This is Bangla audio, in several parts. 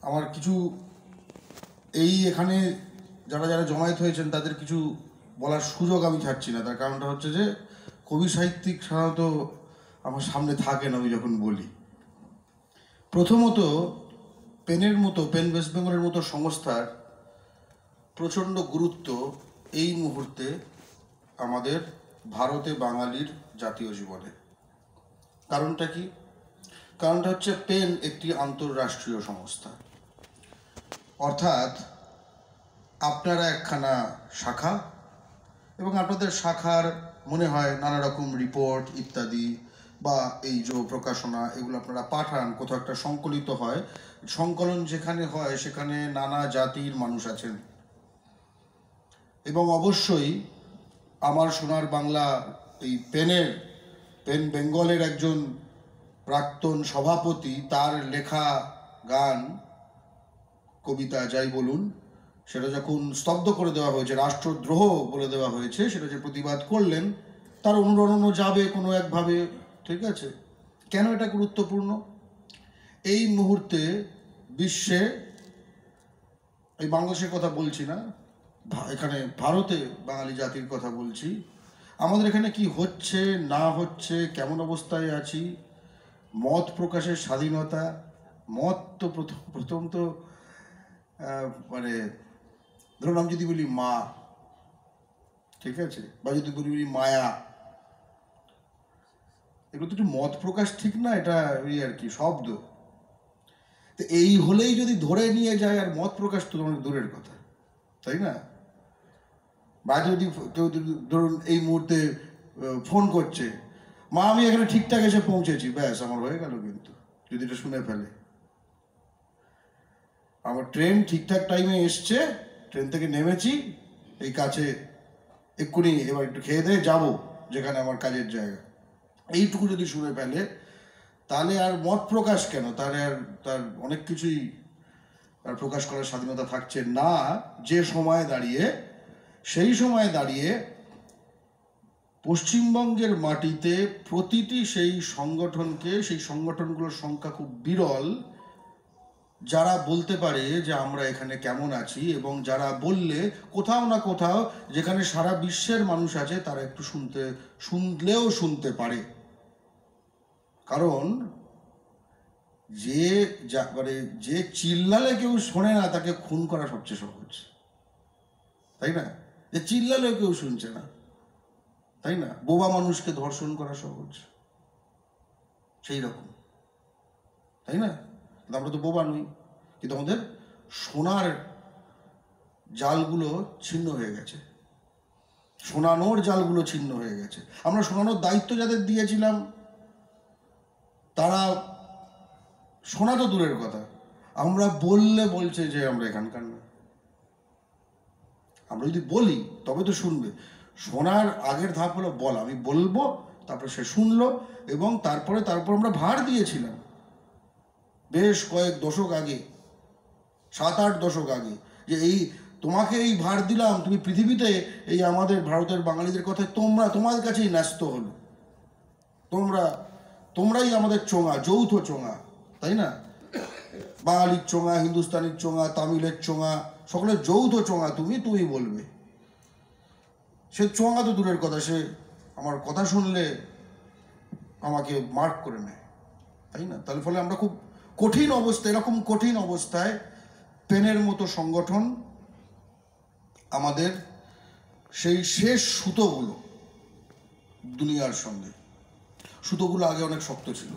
আমার কিছু এখানে যারা যারা জমায়েত হয়েছেন তাদের কিছু বলার সুযোগ আমি ছাড়ছি না। তার কারণটা হচ্ছে যে কবি সাহিত্যিক সাধারণত আমার সামনে থাকে না আমি যখন বলি। প্রথমত, পেন ওয়েস্ট বেঙ্গলের মতো সংস্থার প্রচণ্ড গুরুত্ব এই মুহূর্তে আমাদের ভারতে বাঙালির জাতীয় জীবনে। কারণটা কি? কারণটা হচ্ছে পেন একটি আন্তঃরাষ্ট্রীয় সংস্থা, অর্থাৎ আপনারা একখানা শাখা এবং আপনাদের শাখার মনে হয় নানা রকম রিপোর্ট ইত্যাদি বা এই যে প্রকাশনা এগুলো আপনারা পাঠান, কোথাও একটা সংকলিত হয়। সংকলন যেখানে হয় সেখানে নানা জাতির মানুষ আছেন এবং অবশ্যই আমার সোনার বাংলা এই পেন বেঙ্গলের একজন প্রাক্তন সভাপতি, তার লেখা গান কবিতা যাই বলুন সেটা যখন স্তব্ধ করে দেওয়া হয়েছে, রাষ্ট্রদ্রোহ বলে দেওয়া হয়েছে, সেটা যে প্রতিবাদ করলেন তার অনুরণনও যাবে কোনো একভাবে, ঠিক আছে? কেন এটা গুরুত্বপূর্ণ? এই মুহূর্তে বিশ্বে, এই বাংলাদেশের কথা বলছি না, এখানে ভারতে বাঙালি জাতির কথা বলছি, আমাদের এখানে কি হচ্ছে না হচ্ছে, কেমন অবস্থায় আছি, মত প্রকাশের স্বাধীনতা, মত তো প্রথম তো মানে ধরুন আমি যদি বলি মা, ঠিক আছে, বা যদি বলি মায়া, এগুলো তো একটু মত প্রকাশ, ঠিক না? এটা ওই আর কি শব্দ। তো এই হলেই যদি ধরে নিয়ে যায়, আর মত প্রকাশ তো অনেক দূরের কথা, তাই না? বা যদি কেউ ধরুন এই মুহূর্তে ফোন করছে, মা আমি এখানে ঠিকঠাক এসে পৌঁছেছি, ব্যাস আমার হয়ে গেল। কিন্তু যদি এটা শুনে ফেলে, আমার ট্রেন ঠিকঠাক টাইমে এসছে, ট্রেন থেকে নেমেছি, এই কাছে এক্ষুনি, এবার একটু খেয়ে দিয়ে যাবো যেখানে আমার কাজের জায়গা, এইটুকু যদি শুনে ফেলে, তাহলে আর মত প্রকাশ কেন? তাহলে আর তার অনেক কিছুই আর প্রকাশ করার স্বাধীনতা থাকছে না। যে সময় দাঁড়িয়ে, সেই সময় দাঁড়িয়ে পশ্চিমবঙ্গের মাটিতে প্রতিটি সেই সংগঠনকে, সেই সংগঠনগুলোর সংখ্যা খুব বিরল, যারা বলতে পারে যে আমরা এখানে কেমন আছি, এবং যারা বললে কোথাও না কোথাও যেখানে সারা বিশ্বের মানুষ আছে তারা একটু শুনলেও শুনতে পারে। কারণ যে চিল্লালে কেউ শোনে না তাকে খুন করা সবচেয়ে সহজ, তাই না? যে চিল্লালেও কেউ শুনছে না, তাই না? বোবা মানুষকে ধর্ষণ করা সহজ, সেই রকম, তাই না? আমরা তো বোবা নই, কিন্তু আমাদের শোনার জালগুলো ছিন্ন হয়ে গেছে, শোনানোর জালগুলো ছিন্ন হয়ে গেছে। আমরা শোনানোর দায়িত্ব যাদের দিয়েছিলাম তারা শোনা তো দূরের কথা, আমরা বললে বলছে যে আমরা এখানকার না। আমরা যদি বলি তবে তো শুনবে। শোনার আগের ধাপ হলো বলা, আমি বলবো, তারপরে সে শুনলো, এবং তারপর আমরা ভার দিয়েছিলাম বেশ কয়েক দশক আগে, 7-8 দশক আগে, যে তোমাকে এই ভার দিলাম, তুমি পৃথিবীতে এই আমাদের ভারতের বাঙালিদের কথায় তোমাদের কাছেই ন্যস্ত হলো, তোমরাই আমাদের চোঙা, যৌথ চোঙা, তাই না? বাঙালির চোঙা, হিন্দুস্তানির চোঙা, তামিলের চোঙা, সকলের যৌথ চোঙা, তুমি বলবে। সে চোঙা তো দূরের কথা, সে আমার কথা শুনলে আমাকে মার্ক করে নেয়, তাই না? তার ফলে আমরা খুব কঠিন অবস্থায়, এরকম কঠিন অবস্থায় পেনের মতো সংগঠন আমাদের সেই শেষ সুতোগুলো দুনিয়ার সঙ্গে, সুতোগুলো আগে অনেক শক্ত ছিল।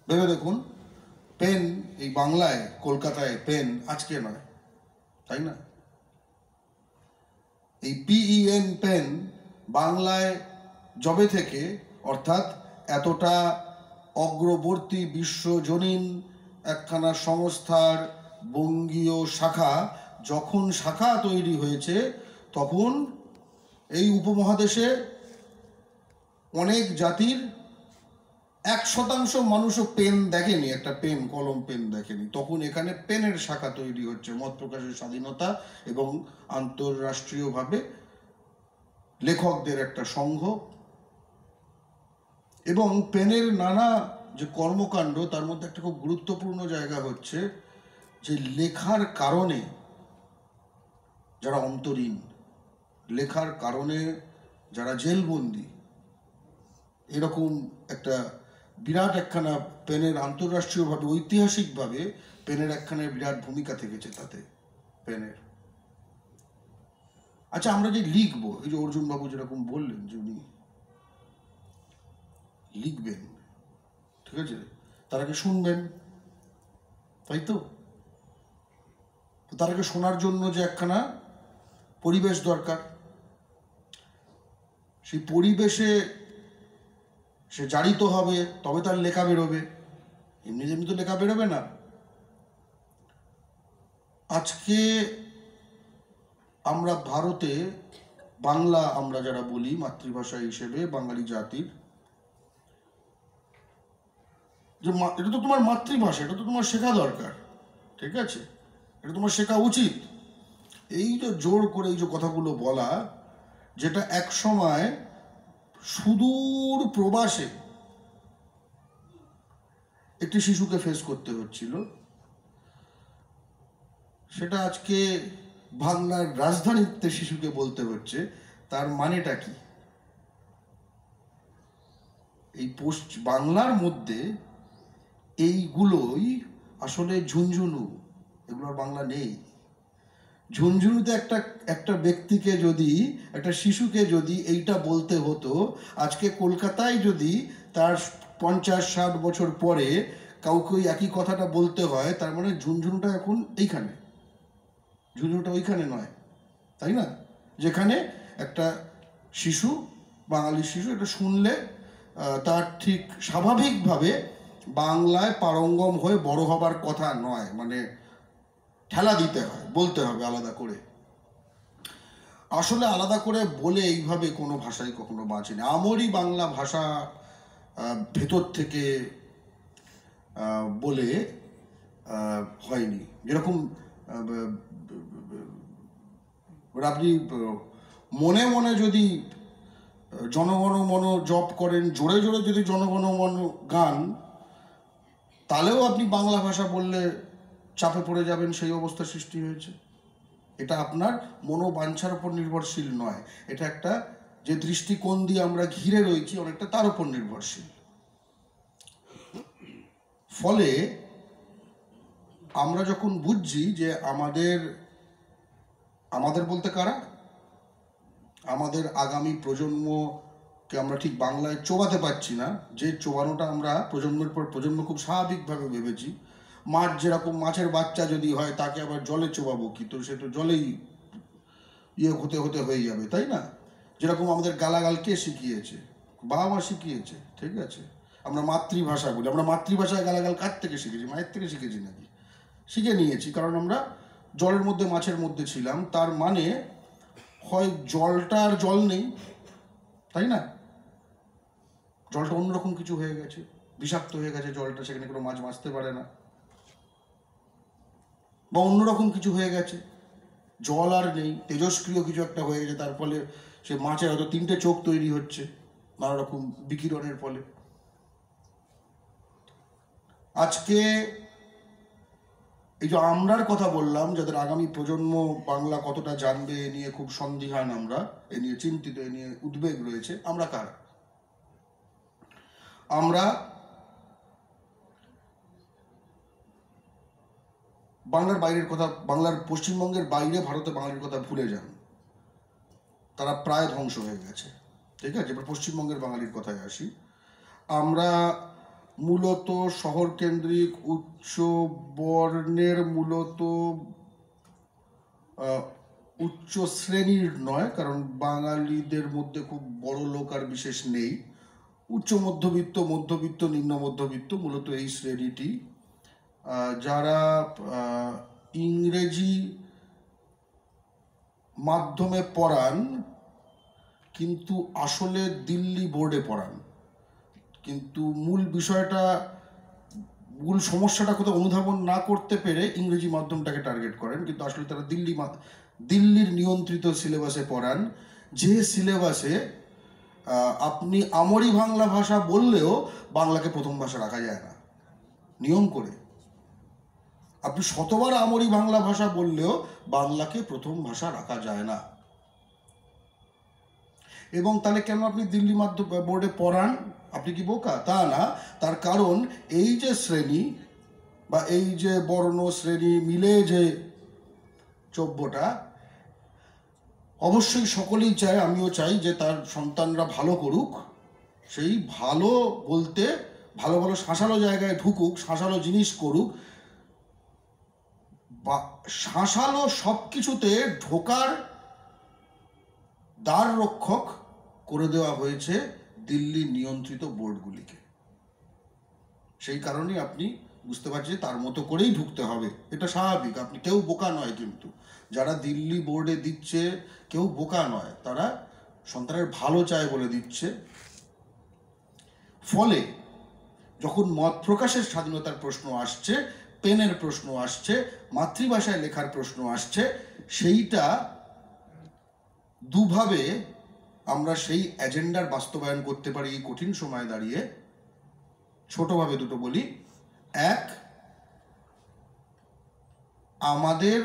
ভেবে দেখুন, পেন এই বাংলায়, কলকাতায় পেন আজকে নয়, তাই না? এই PEN পেন বাংলায় যবে থেকে, অর্থাৎ এতটা অগ্রবর্তী বিশ্বজনীন একখানা সংস্থার বঙ্গীয় শাখা যখন শাখা তৈরি হয়েছে, তখন এই উপমহাদেশে অনেক জাতির 1% মানুষও পেন দেখেনি, একটা পেন, কলম পেন দেখেনি। তখন এখানে পেনের শাখা তৈরি হচ্ছে, মত প্রকাশের স্বাধীনতা এবং আন্তঃরাষ্ট্রীয়ভাবে লেখকদের একটা সংঘ। এবং পেনের নানা যে কর্মকাণ্ড, তার মধ্যে একটা খুব গুরুত্বপূর্ণ জায়গা হচ্ছে যে লেখার কারণে যারা অন্তরীণ, লেখার কারণে যারা জেলবন্দি, এরকম একটা বিরাট একখানা পেনের আন্তর্রাষ্ট্রীয়ভাবে ঐতিহাসিকভাবে পেনের একখানা বিরাট ভূমিকা থেকেছে তাতে পেনের। আচ্ছা, আমরা যে লিখবো, এই যে অর্জুন বাবু যেরকম বললেন যে উনি লিখবেন, ঠিক আছে, তার আগে শুনবেন, তাই তো? তার আগে শোনার জন্য যে একখানা পরিবেশ দরকার, সেই পরিবেশে সে জারিত হবে, তবে তার লেখা বেরোবে। এমনি এমনি তো লেখা বেরোবে না। আজকে আমরা ভারতে বাংলা, আমরা যারা বলি মাতৃভাষা হিসেবে বাঙালি জাতির, যে এটা তো তোমার মাতৃভাষা, এটা তো তোমার শেখা দরকার, ঠিক আছে, এটা তোমার শেখা উচিত। এই যে জোর করে এই যে কথাগুলো বলা, যেটা এক সময় সুদূর প্রবাসে একটি শিশুকে ফেস করতে হচ্ছিল, সেটা আজকে বাংলার রাজধানীতে শিশুকে বলতে হচ্ছে। তার মানেটা কি? এই বাংলার মধ্যে এইগুলোই আসলে ঝুনঝুনু, এগুলোর বাংলা নেই। ঝুনঝুনুতে একটা ব্যক্তিকে যদি, একটা শিশুকে যদি এইটা বলতে হতো, আজকে কলকাতায় যদি তার 50-60 বছর পরে কাউকে ওই একই কথাটা বলতে হয়, তার মানে ঝুনঝুনুটা এখন এইখানে, ঝুনঝুনুটা ওইখানে নয়, তাই না? যেখানে একটা শিশু, বাঙালি শিশু, এটা শুনলে তার ঠিক স্বাভাবিকভাবে বাংলায় পারঙ্গম হয়ে বড় হবার কথা নয়, মানে ঠেলা দিতে হয়, বলতে হবে আলাদা করে। আসলে আলাদা করে বলে এইভাবে কোনো ভাষাই কখনো বাঁচেনি। আমারই বাংলা ভাষা ভেতর থেকে বলে হয়নি। যেরকম আপনি মনে মনে যদি জনগণ মন জপ করেন, জোরে জোরে যদি জনগণ মন গান, তাহলেও আপনি বাংলা ভাষা বললে চাপে পড়ে যাবেন, সেই অবস্থা সৃষ্টি হয়েছে। এটা আপনার মনোবাঞ্ছার উপর নির্ভরশীল নয়, এটা একটা যে দৃষ্টিকোণ দিয়ে আমরা ঘিরে রয়েছি অনেকটা তার উপর নির্ভরশীল। ফলে আমরা যখন বুঝছি যে আমাদের বলতে কারা, আমাদের আগামী প্রজন্মকে আমরা ঠিক বাংলায় চোবাতে পারছি না, যে চোবানোটা আমরা প্রজন্মের পর প্রজন্ম খুব স্বাভাবিকভাবে ভেবেছি। মাছ যেরকম, মাছের বাচ্চা যদি হয় তাকে আবার জলে চোবাবো কি, তো সে তো জলেই হতে হতে হয়ে যাবে, তাই না? যেরকম আমাদের গালাগাল কে শিখিয়েছে? বাবা মা শিখিয়েছে, ঠিক আছে। আমরা মাতৃভাষা বলি, আমরা মাতৃভাষায় গালাগাল কার থেকে শিখেছি? মায়ের থেকে শিখেছি নাকি? শিখে নিয়েছি, কারণ আমরা জলের মধ্যে মাছের মধ্যে ছিলাম। তার মানে হয় জলটা আর জল নেই, তাই না? জলটা অন্যরকম কিছু হয়ে গেছে, বিষাক্ত হয়ে গেছে জলটা, সেখানে কোনো মাছ বাঁচতে পারে না, বা অন্যরকম কিছু হয়ে গেছে, জল আর নেই, তেজস্ক্রিয় কিছু একটা হয়ে গেছে, তার ফলে সে মাছের হয়তো 3টে চোখ তৈরি হচ্ছে নানা রকম বিকিরণের ফলে। আজকে এই যে আমরার কথা বললাম, যাদের আগামী প্রজন্ম বাংলা কতটা জানবে এ নিয়ে খুব সন্দিহান, আমরা এ নিয়ে চিন্তিত, এ নিয়ে উদ্বেগ রয়েছে। আমরা কারা? আমরা বাংলার বাইরের কথা, বাংলার পশ্চিমবঙ্গের বাইরে ভারতে বাঙালির কথা ভুলে যান, তারা প্রায় ধ্বংস হয়ে গেছে, ঠিক আছে। এবার পশ্চিমবঙ্গের বাঙালির কথায় আসি। আমরা মূলত শহর কেন্দ্রিক, উচ্চ বর্ণের, মূলত উচ্চ শ্রেণীর নয়, কারণ বাঙালিদের মধ্যে খুব বড় লোক আর বিশেষ নেই, উচ্চ মধ্যবিত্ত, মধ্যবিত্ত, নিম্ন মধ্যবিত্ত, মূলত এই শ্রেণীটি, যারা ইংরেজি মাধ্যমে পড়ান কিন্তু আসলে দিল্লি বোর্ডে পড়ান, কিন্তু মূল বিষয়টা, মূল সমস্যাটা কোথাও অনুধাবন না করতে পেরে ইংরেজি মাধ্যমটাকে টার্গেট করেন, কিন্তু আসলে তারা দিল্লির নিয়ন্ত্রিত সিলেবাসে পড়ান, যে সিলেবাসে আপনি আমরি বাংলা ভাষা বললেও বাংলাকে প্রথম ভাষা রাখা যায় না নিয়ম করে। আপনি শতবার আমরি বাংলা ভাষা বললেও বাংলাকে প্রথম ভাষা রাখা যায় না। এবং তাহলে কেন আপনি দিল্লি বোর্ডে পড়ান? আপনি কি বোকা? তা না, তার কারণ এই যে শ্রেণী বা এই যে বর্ণ শ্রেণী মিলে যে চব্যটা, অবশ্যই সকলেই চায়, আমিও চাই যে তার সন্তানরা ভালো করুক। সেই ভালো বলতে ভালো ভালো শাঁসালো জায়গায় ঢুকুক, শাঁসালো জিনিস করুক, বা শাঁসালো সব কিছুতে ঢোকার দ্বার রক্ষক করে দেওয়া হয়েছে দিল্লি নিয়ন্ত্রিত বোর্ডগুলিকে। সেই কারণে আপনি বুঝতে পারছেন তার মতো করেই ঢুকতে হবে, এটা স্বাভাবিক। আপনি কেউ বোকা নয়, কিন্তু যারা দিল্লি বোর্ডে দিচ্ছে কেউ বোকা নয়, তারা সন্তানের ভালো চায় বলে দিচ্ছে। ফলে যখন মত প্রকাশের স্বাধীনতার প্রশ্ন আসছে, পেনের প্রশ্ন আসছে, মাতৃভাষায় লেখার প্রশ্ন আসছে, সেইটা দুভাবে আমরা সেই এজেন্ডার বাস্তবায়ন করতে পারি এই কঠিন সময়ে দাঁড়িয়ে। ছোটভাবে দুটো বলি। এক, আমাদের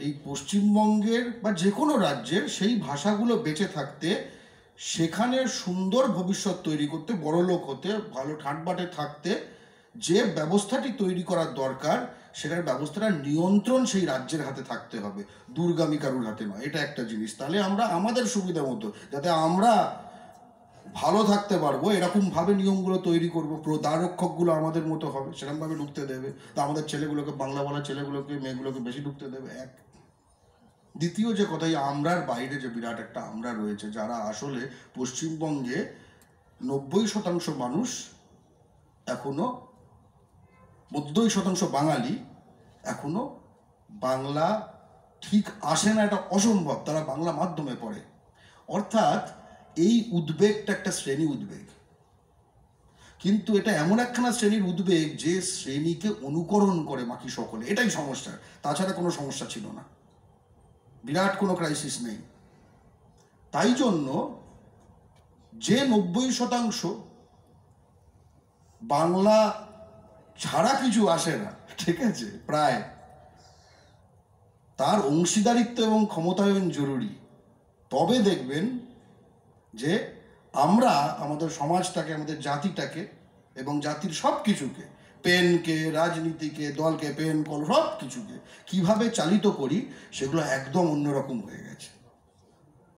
এই পশ্চিমবঙ্গের বা যে কোনো রাজ্যের সেই ভাষাগুলো বেঁচে থাকতে, সেখানে সুন্দর ভবিষ্যৎ তৈরি করতে, বড়লোক হতে, ভালো ঠাটবাটে থাকতে যে ব্যবস্থাটি তৈরি করার দরকার, সেটার ব্যবস্থাটা নিয়ন্ত্রণ সেই রাজ্যের হাতে থাকতে হবে, দূরগামী কারুর হাতে নয়। এটা একটা জিনিস। তাহলে আমরা আমাদের সুবিধা মতো, যাতে আমরা ভালো থাকতে পারবো, এরকমভাবে নিয়মগুলো তৈরি করবো। দ্বাররক্ষকগুলো আমাদের মতো হবে, সেরকমভাবে ঢুকতে দেবে। তা আমাদের ছেলেগুলোকে, বাংলা বলা ছেলেগুলোকে, মেয়েগুলোকে বেশি ঢুকতে দেবে। এক। দ্বিতীয় যে কথাই, আমরার বাইরে যে বিরাট একটা আমরা রয়েছে, যারা আসলে পশ্চিমবঙ্গে 90% মানুষ এখনো, 90% বাঙালি এখনো বাংলা ঠিক আসে না, এটা অসম্ভব। তারা বাংলা মাধ্যমে পড়ে। অর্থাৎ এই উদ্বেগটা একটা শ্রেণী উদ্বেগ, কিন্তু এটা এমন একখানা শ্রেণীর উদ্বেগ যে শ্রেণীকে অনুকরণ করে বাকি সকলে। এটাই সমস্যা, তাছাড়া কোনো সমস্যা ছিল না, বিরাট কোনো ক্রাইসিস নেই। তাই জন্য যে 90% বাংলা ছাড়া কিছু আসে না, ঠিক আছে, প্রায়, তার অংশীদারিত্ব এবং ক্ষমতায়ন জরুরি। তবে দেখবেন যে আমরা আমাদের সমাজটাকে, আমাদের জাতিটাকে এবং জাতির সব কিছুকে, পেনকে, রাজনীতিকে, দলকে, পেন কল সব কিছুকে কীভাবে চালিত করি, সেগুলো একদম অন্যরকম হয়ে গেছে।